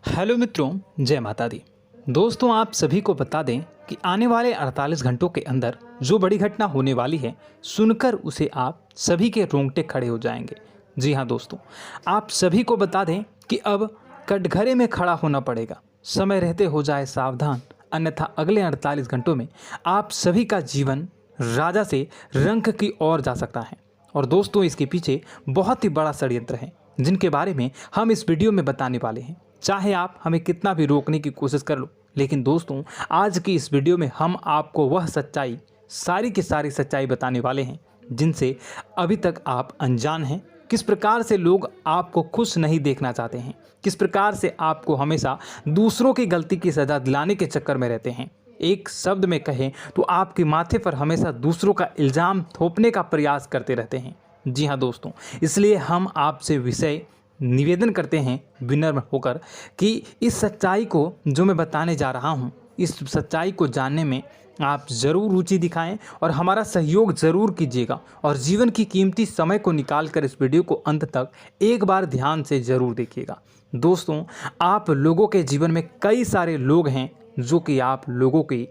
Hello मित्रों, जय माता दी। दोस्तों, आप सभी को बता दें कि आने वाले 48 घंटों के अंदर जो बड़ी घटना होने वाली है, सुनकर उसे आप सभी के रोंगटे खड़े हो जाएंगे। जी हाँ दोस्तों, आप सभी को बता दें कि अब कटघरे में खड़ा होना पड़ेगा। समय रहते हो जाए सावधान, अन्यथा अगले 48 घंटों में आप सभी का जीवन राजा से रंक की ओर जा सकता है। और दोस्तों, इसके पीछे बहुत ही बड़ा षड्यंत्र है, जिनके बारे में हम इस वीडियो में बताने वाले हैं। चाहे आप हमें कितना भी रोकने की कोशिश कर लो, लेकिन दोस्तों, आज की इस वीडियो में हम आपको वह सच्चाई, सारी की सारी सच्चाई बताने वाले हैं जिनसे अभी तक आप अनजान हैं। किस प्रकार से लोग आपको खुश नहीं देखना चाहते हैं, किस प्रकार से आपको हमेशा दूसरों की गलती की सज़ा दिलाने के चक्कर में रहते हैं। एक शब्द में कहें तो आपके माथे पर हमेशा दूसरों का इल्ज़ाम थोपने का प्रयास करते रहते हैं। जी हाँ दोस्तों, इसलिए हम आपसे विषय निवेदन करते हैं विनम्र होकर कि इस सच्चाई को जो मैं बताने जा रहा हूँ, इस सच्चाई को जानने में आप ज़रूर रुचि दिखाएं और हमारा सहयोग ज़रूर कीजिएगा। और जीवन की कीमती समय को निकाल कर इस वीडियो को अंत तक एक बार ध्यान से ज़रूर देखिएगा। दोस्तों, आप लोगों के जीवन में कई सारे लोग हैं जो कि आप लोगों की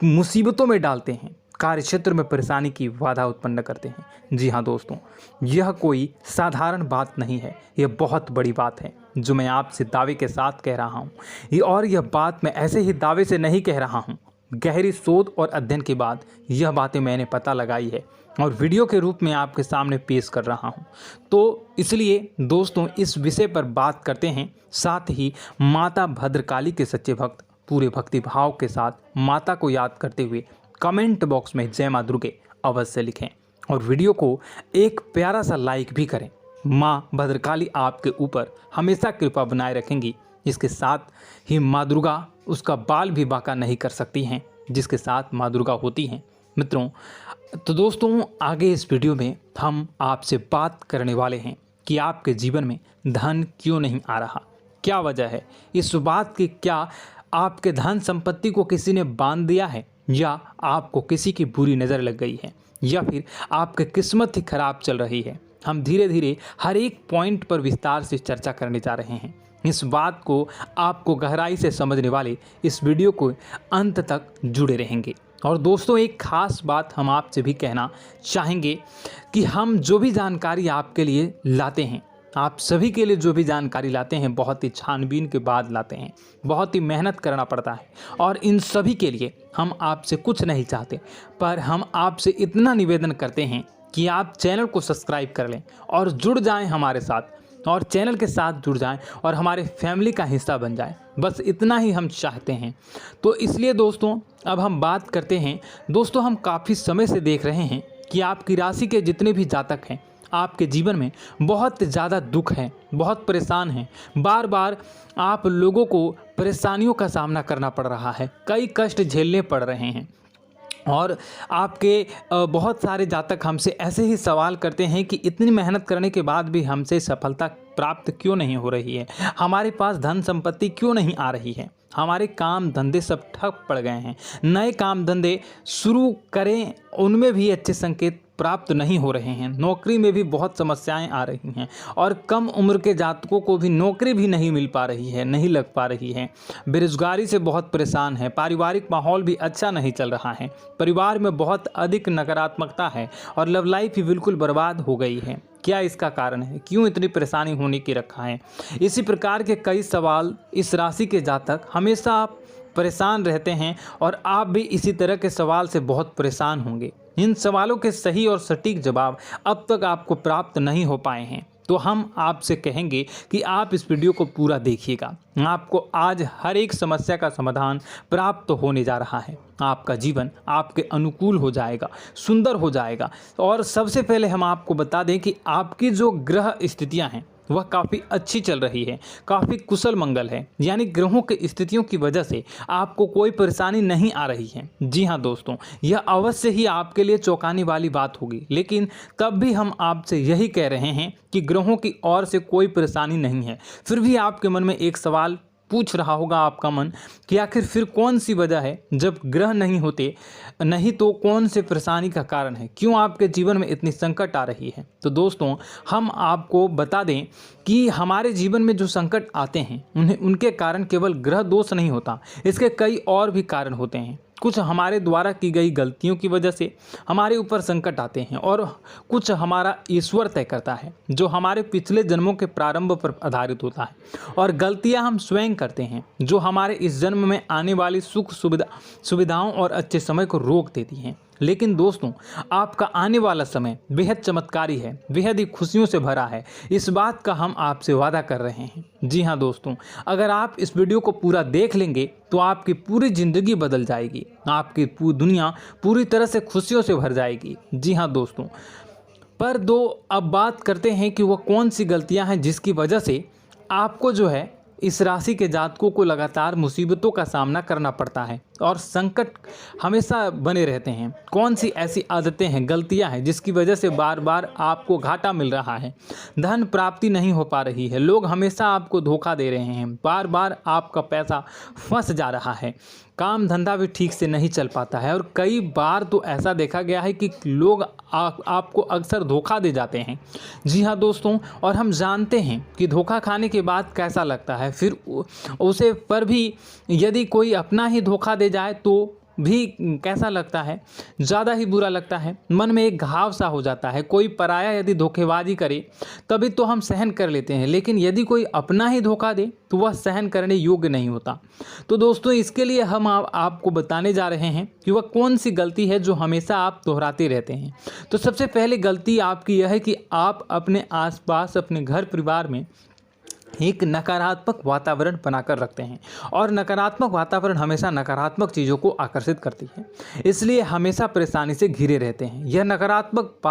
मुसीबतों में डालते हैं, कार्य क्षेत्र में परेशानी की बाधा उत्पन्न करते हैं। जी हाँ दोस्तों, यह कोई साधारण बात नहीं है, यह बहुत बड़ी बात है जो मैं आपसे दावे के साथ कह रहा हूँ। और यह बात मैं ऐसे ही दावे से नहीं कह रहा हूँ, गहरी शोध और अध्ययन के बाद यह बातें मैंने पता लगाई है और वीडियो के रूप में आपके सामने पेश कर रहा हूँ। तो इसलिए दोस्तों, इस विषय पर बात करते हैं। साथ ही माता भद्रकाली के सच्चे भक्त पूरे भक्ति भाव के साथ माता को याद करते हुए कमेंट बॉक्स में जय मां दुर्गे अवश्य लिखें और वीडियो को एक प्यारा सा लाइक भी करें। माँ भद्रकाली आपके ऊपर हमेशा कृपा बनाए रखेंगी। इसके साथ ही माँ दुर्गा उसका बाल भी बांका नहीं कर सकती हैं जिसके साथ माँ दुर्गा होती हैं। मित्रों, तो दोस्तों, आगे इस वीडियो में हम आपसे बात करने वाले हैं कि आपके जीवन में धन क्यों नहीं आ रहा, क्या वजह है इस बात की। क्या आपके धन संपत्ति को किसी ने बांध दिया है, या आपको किसी की बुरी नज़र लग गई है, या फिर आपकी किस्मत ही खराब चल रही है। हम धीरे धीरे हर एक पॉइंट पर विस्तार से चर्चा करने जा रहे हैं। इस बात को आपको गहराई से समझने वाले इस वीडियो को अंत तक जुड़े रहेंगे। और दोस्तों, एक खास बात हम आपसे भी कहना चाहेंगे कि हम जो भी जानकारी आपके लिए लाते हैं, आप सभी के लिए जो भी जानकारी लाते हैं, बहुत ही छानबीन के बाद लाते हैं, बहुत ही मेहनत करना पड़ता है। और इन सभी के लिए हम आपसे कुछ नहीं चाहते, पर हम आपसे इतना निवेदन करते हैं कि आप चैनल को सब्सक्राइब कर लें और जुड़ जाएं हमारे साथ, और चैनल के साथ जुड़ जाएं और हमारे फैमिली का हिस्सा बन जाएं। बस इतना ही हम चाहते हैं। तो इसलिए दोस्तों, अब हम बात करते हैं। दोस्तों, हम काफ़ी समय से देख रहे हैं कि आपकी राशि के जितने भी जातक हैं, आपके जीवन में बहुत ज़्यादा दुख है, बहुत परेशान हैं। बार बार आप लोगों को परेशानियों का सामना करना पड़ रहा है, कई कष्ट झेलने पड़ रहे हैं। और आपके बहुत सारे जातक हमसे ऐसे ही सवाल करते हैं कि इतनी मेहनत करने के बाद भी हमसे सफलता प्राप्त क्यों नहीं हो रही है, हमारे पास धन संपत्ति क्यों नहीं आ रही है, हमारे काम धंधे सब ठप पड़ गए हैं, नए काम धंधे शुरू करें उनमें भी अच्छे संकेत प्राप्त नहीं हो रहे हैं, नौकरी में भी बहुत समस्याएं आ रही हैं, और कम उम्र के जातकों को भी नौकरी भी नहीं मिल पा रही है, नहीं लग पा रही है, बेरोजगारी से बहुत परेशान है, पारिवारिक माहौल भी अच्छा नहीं चल रहा है, परिवार में बहुत अधिक नकारात्मकता है और लव लाइफ भी बिल्कुल बर्बाद हो गई है। क्या इसका कारण है, क्यों इतनी परेशानी होने की रखा है? इसी प्रकार के कई सवाल इस राशि के जातक हमेशा परेशान रहते हैं, और आप भी इसी तरह के सवाल से बहुत परेशान होंगे। इन सवालों के सही और सटीक जवाब अब तक आपको प्राप्त नहीं हो पाए हैं, तो हम आपसे कहेंगे कि आप इस वीडियो को पूरा देखिएगा। आपको आज हर एक समस्या का समाधान प्राप्त होने जा रहा है। आपका जीवन आपके अनुकूल हो जाएगा, सुंदर हो जाएगा। और सबसे पहले हम आपको बता दें कि आपकी जो ग्रह स्थितियां हैं वह काफ़ी अच्छी चल रही है, काफ़ी कुशल मंगल है, यानी ग्रहों की स्थितियों की वजह से आपको कोई परेशानी नहीं आ रही है। जी हाँ दोस्तों, यह अवश्य ही आपके लिए चौंकाने वाली बात होगी, लेकिन तब भी हम आपसे यही कह रहे हैं कि ग्रहों की ओर से कोई परेशानी नहीं है। फिर भी आपके मन में एक सवाल पूछ रहा होगा आपका मन कि आखिर फिर कौन सी वजह है, जब ग्रह नहीं होते नहीं तो कौन से परेशानी का कारण है, क्यों आपके जीवन में इतनी संकट आ रही है। तो दोस्तों हम आपको बता दें कि हमारे जीवन में जो संकट आते हैं उनके कारण केवल ग्रह दोष नहीं होता, इसके कई और भी कारण होते हैं। कुछ हमारे द्वारा की गई गलतियों की वजह से हमारे ऊपर संकट आते हैं और कुछ हमारा ईश्वर तय करता है, जो हमारे पिछले जन्मों के प्रारंभ पर आधारित होता है। और गलतियां हम स्वयं करते हैं, जो हमारे इस जन्म में आने वाली सुख सुविधाओं और अच्छे समय को रोक देती हैं। लेकिन दोस्तों आपका आने वाला समय बेहद चमत्कारी है, बेहद ही खुशियों से भरा है, इस बात का हम आपसे वादा कर रहे हैं। जी हाँ दोस्तों, अगर आप इस वीडियो को पूरा देख लेंगे तो आपकी पूरी ज़िंदगी बदल जाएगी, आपकी पूरी दुनिया पूरी तरह से खुशियों से भर जाएगी। जी हाँ दोस्तों, पर अब बात करते हैं कि वह कौन सी गलतियां हैं जिसकी वजह से आपको जो है इस राशि के जातकों को लगातार मुसीबतों का सामना करना पड़ता है और संकट हमेशा बने रहते हैं। कौन सी ऐसी आदतें हैं, गलतियां हैं जिसकी वजह से बार बार आपको घाटा मिल रहा है, धन प्राप्ति नहीं हो पा रही है, लोग हमेशा आपको धोखा दे रहे हैं, बार बार आपका पैसा फंस जा रहा है, काम धंधा भी ठीक से नहीं चल पाता है और कई बार तो ऐसा देखा गया है कि लोग आपको अक्सर धोखा दे जाते हैं। जी हाँ दोस्तों, और हम जानते हैं कि धोखा खाने के बाद कैसा लगता है, फिर उसे पर भी यदि कोई अपना ही धोखा दे जाए तो भी कैसा लगता है, ज़्यादा ही बुरा लगता है, मन में एक घाव सा हो जाता है। कोई पराया यदि धोखेबाजी करे तभी तो हम सहन कर लेते हैं, लेकिन यदि कोई अपना ही धोखा दे तो वह सहन करने योग्य नहीं होता। तो दोस्तों इसके लिए हम आपको बताने जा रहे हैं कि वह कौन सी गलती है जो हमेशा आप दोहराते रहते हैं। तो सबसे पहले गलती आपकी यह है कि आप अपने आसपास, अपने घर परिवार में एक नकारात्मक वातावरण बनाकर रखते हैं और नकारात्मक वातावरण हमेशा नकारात्मक चीज़ों को आकर्षित करती है, इसलिए हमेशा परेशानी से घिरे रहते हैं। यह नकारात्मक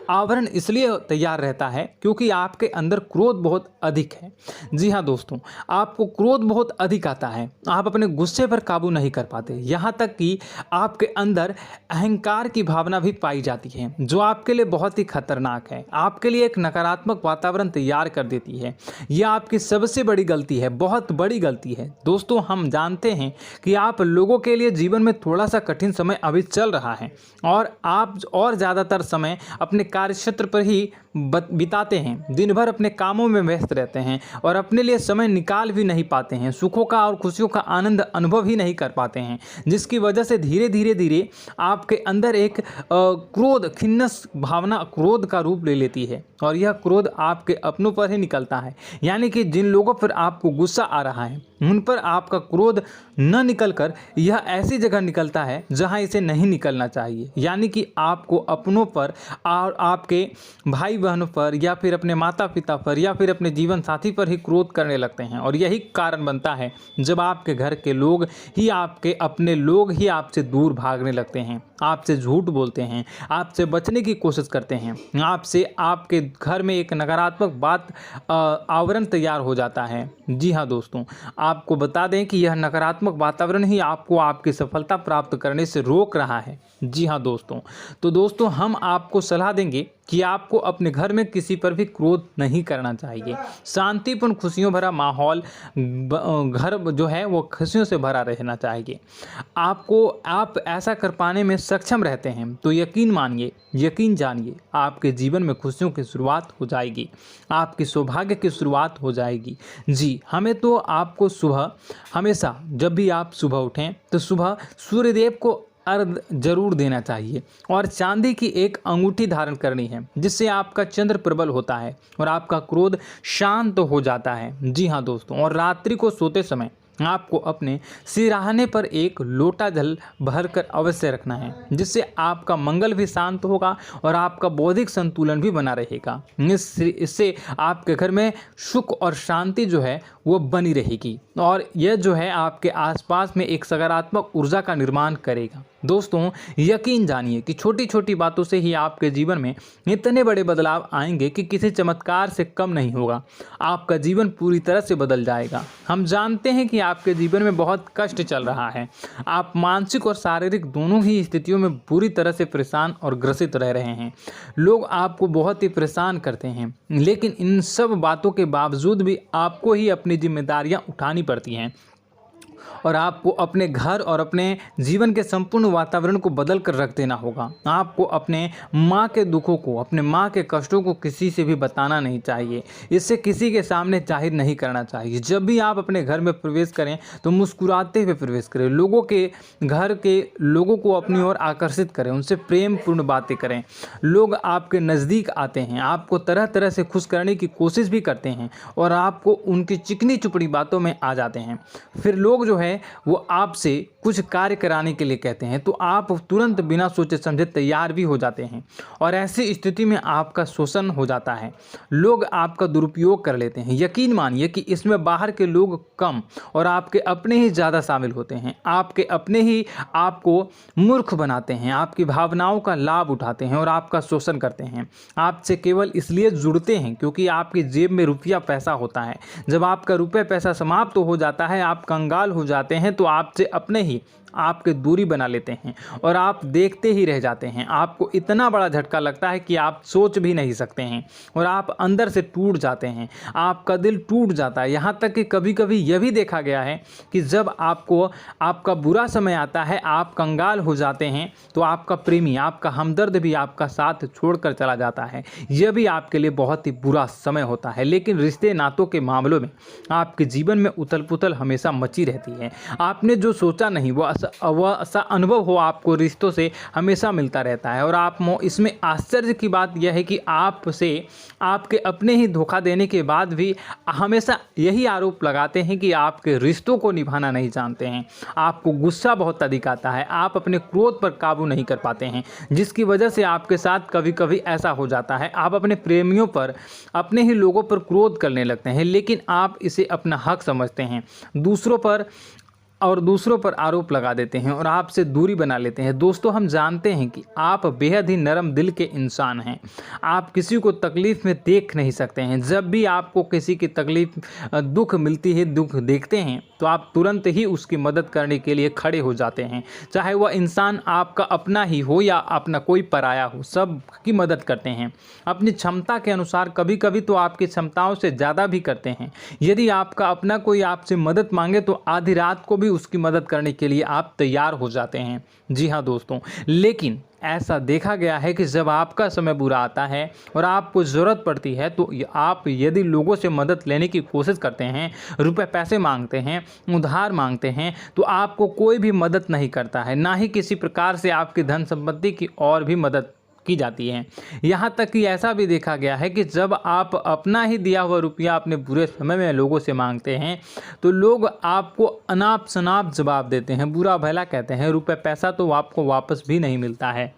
आवरण इसलिए तैयार रहता है क्योंकि आपके अंदर क्रोध बहुत अधिक है। जी हाँ दोस्तों, आपको क्रोध बहुत अधिक आता है, आप अपने गुस्से पर काबू नहीं कर पाते, यहाँ तक कि आपके अंदर अहंकार की भावना भी पाई जाती है, जो आपके लिए बहुत ही खतरनाक है, आपके लिए एक नकारात्मक वातावरण तैयार कर देती है। यह आपकी सबसे बड़ी गलती है, बहुत बड़ी गलती है। दोस्तों हम जानते हैं कि आप लोगों के लिए जीवन में थोड़ा सा कठिन समय अभी चल रहा है और आप और ज़्यादातर समय अपने कार्यक्षेत्र पर ही बिताते हैं, दिन भर अपने कामों में व्यस्त रहते हैं और अपने लिए समय निकाल भी नहीं पाते हैं, सुखों का और खुशियों का आनंद अनुभव ही नहीं कर पाते हैं, जिसकी वजह से धीरे धीरे आपके अंदर एक क्रोध, खिन्नस भावना क्रोध का रूप ले लेती है और यह क्रोध आपके अपनों पर ही निकलता है। यानी कि जिन लोगों पर आपको गुस्सा आ रहा है उन पर आपका क्रोध न निकलकर यह ऐसी जगह निकलता है जहां इसे नहीं निकलना चाहिए। यानी कि आपको अपनों पर और आपके भाई बहनों पर या फिर अपने माता पिता पर या फिर अपने जीवन साथी पर ही क्रोध करने लगते हैं और यही कारण बनता है जब आपके घर के लोग ही, आपके अपने लोग ही आपसे दूर भागने लगते हैं, आपसे झूठ बोलते हैं, आपसे बचने की कोशिश करते हैं, आपसे आपके घर में एक नकारात्मक आवरण तैयार हो जाता है। जी हाँ दोस्तों, आपको बता दें कि यह नकारात्मक वातावरण ही आपको आपकी सफलता प्राप्त करने से रोक रहा है। जी हाँ दोस्तों, तो दोस्तों हम आपको सलाह देंगे कि आपको अपने घर में किसी पर भी क्रोध नहीं करना चाहिए। शांतिपूर्ण खुशियों भरा माहौल, घर जो है वो खुशियों से भरा रहना चाहिए। आप ऐसा कर पाने में सक्षम रहते हैं तो यकीन मानिए, यकीन जानिए, आपके जीवन में खुशियों की शुरुआत हो जाएगी, आपकी सौभाग्य की शुरुआत हो जाएगी। जी, हमें तो आपको सुबह, हमेशा जब भी आप सुबह उठें तो सुबह सूर्यदेव को अर्घ जरूर देना चाहिए और चांदी की एक अंगूठी धारण करनी है, जिससे आपका चंद्र प्रबल होता है और आपका क्रोध शांत हो जाता है। जी हाँ दोस्तों, और रात्रि को सोते समय आपको अपने सिरहाने पर एक लोटा जल भरकर अवश्य रखना है, जिससे आपका मंगल भी शांत होगा और आपका बौद्धिक संतुलन भी बना रहेगा। इससे आपके घर में सुख और शांति जो है वो बनी रहेगी और यह जो है आपके आसपास में एक सकारात्मक ऊर्जा का निर्माण करेगा। दोस्तों, यकीन जानिए कि छोटी छोटी बातों से ही आपके जीवन में इतने बड़े बदलाव आएंगे कि किसी चमत्कार से कम नहीं होगा। आपका जीवन पूरी तरह से बदल जाएगा। हम जानते हैं कि आपके जीवन में बहुत कष्ट चल रहा है। आप मानसिक और शारीरिक दोनों ही स्थितियों में पूरी तरह से परेशान और ग्रसित रह रहे हैं। लोग आपको बहुत ही परेशान करते हैं, लेकिन इन सब बातों के बावजूद भी आपको ही अपनी जिम्मेदारियां उठानी पड़ती हैं और आपको अपने घर और अपने जीवन के संपूर्ण वातावरण को बदल कर रख देना होगा। आपको अपने माँ के दुखों को, अपने माँ के कष्टों को किसी से भी बताना नहीं चाहिए। इससे किसी के सामने जाहिर नहीं करना चाहिए। जब भी आप अपने घर में प्रवेश करें तो मुस्कुराते हुए प्रवेश करें। लोगों के घर के लोगों को अपनी ओर आकर्षित करें, उनसे प्रेम पूर्ण बातें करें। लोग आपके नज़दीक आते हैं, आपको तरह तरह से खुश करने की कोशिश भी करते हैं और आपको उनकी चिकनी चुपड़ी बातों में आ जाते हैं। फिर लोग जो है वो आपसे कुछ कार्य कराने के लिए कहते हैं तो आप तुरंत बिना सोचे समझे तैयार भी हो जाते हैं और ऐसी स्थिति में आपका शोषण हो जाता है। लोग आपका दुरुपयोग कर लेते हैं। यकीन मानिए कि इसमें बाहर के लोग कम और आपके अपने ही ज़्यादा शामिल होते हैं। आपके अपने ही आपको मूर्ख बनाते हैं, आपकी भावनाओं का लाभ उठाते हैं और आपका शोषण करते हैं। आपसे केवल इसलिए जुड़ते हैं क्योंकि आपकी जेब में रुपया पैसा होता है। जब आपका रुपया पैसा समाप्त हो जाता है, आप कंगाल हो जाते हैं तो आपसे अपने ही आपके दूरी बना लेते हैं और आप देखते ही रह जाते हैं। आपको इतना बड़ा झटका लगता है कि आप सोच भी नहीं सकते हैं और आप अंदर से टूट जाते हैं। आपका दिल टूट जाता है। यहाँ तक कि कभी कभी यह भी देखा गया है कि जब आपको आपका बुरा समय आता है, आप कंगाल हो जाते हैं तो आपका प्रेमी, आपका हमदर्द भी आपका साथ छोड़कर चला जाता है। यह भी आपके लिए बहुत ही बुरा समय होता है। लेकिन रिश्ते नातों के मामलों में आपके जीवन में उथल पुथल हमेशा मची रहती है। आपने जो सोचा नहीं वह ऐसा अनुभव हो आपको रिश्तों से हमेशा मिलता रहता है। और आप इसमें आश्चर्य की बात यह है कि आपसे आपके अपने ही धोखा देने के बाद भी हमेशा यही आरोप लगाते हैं कि आपके रिश्तों को निभाना नहीं जानते हैं। आपको गुस्सा बहुत अधिक आता है, आप अपने क्रोध पर काबू नहीं कर पाते हैं, जिसकी वजह से आपके साथ कभी कभी ऐसा हो जाता है आप अपने प्रेमियों पर, अपने ही लोगों पर क्रोध करने लगते हैं, लेकिन आप इसे अपना हक समझते हैं। दूसरों पर आरोप लगा देते हैं और आपसे दूरी बना लेते हैं। दोस्तों, हम जानते हैं कि आप बेहद ही नरम दिल के इंसान हैं। आप किसी को तकलीफ में देख नहीं सकते हैं। जब भी आपको किसी की तकलीफ, दुख मिलती है, दुख देखते हैं तो आप तुरंत ही उसकी मदद करने के लिए खड़े हो जाते हैं। चाहे वह इंसान आपका अपना ही हो या अपना कोई पराया हो, सब की मदद करते हैं अपनी क्षमता के अनुसार। कभी कभी तो आपकी क्षमताओं से ज़्यादा भी करते हैं। यदि आपका अपना कोई आपसे मदद मांगे तो आधी रात को भी उसकी मदद करने के लिए आप तैयार हो जाते हैं। जी हाँ दोस्तों, लेकिन ऐसा देखा गया है कि जब आपका समय बुरा आता है और आपको ज़रूरत पड़ती है तो आप यदि लोगों से मदद लेने की कोशिश करते हैं, रुपए पैसे मांगते हैं, उधार मांगते हैं, तो आपको कोई भी मदद नहीं करता है। ना ही किसी प्रकार से आपकी धन संपत्ति की और भी मदद की जाती है। यहाँ तक कि ऐसा भी देखा गया है कि जब आप अपना ही दिया हुआ रुपया अपने बुरे समय में लोगों से मांगते हैं तो लोग आपको अनाप शनाप जवाब देते हैं, बुरा भला कहते हैं। रुपये पैसा तो आपको वापस भी नहीं मिलता है।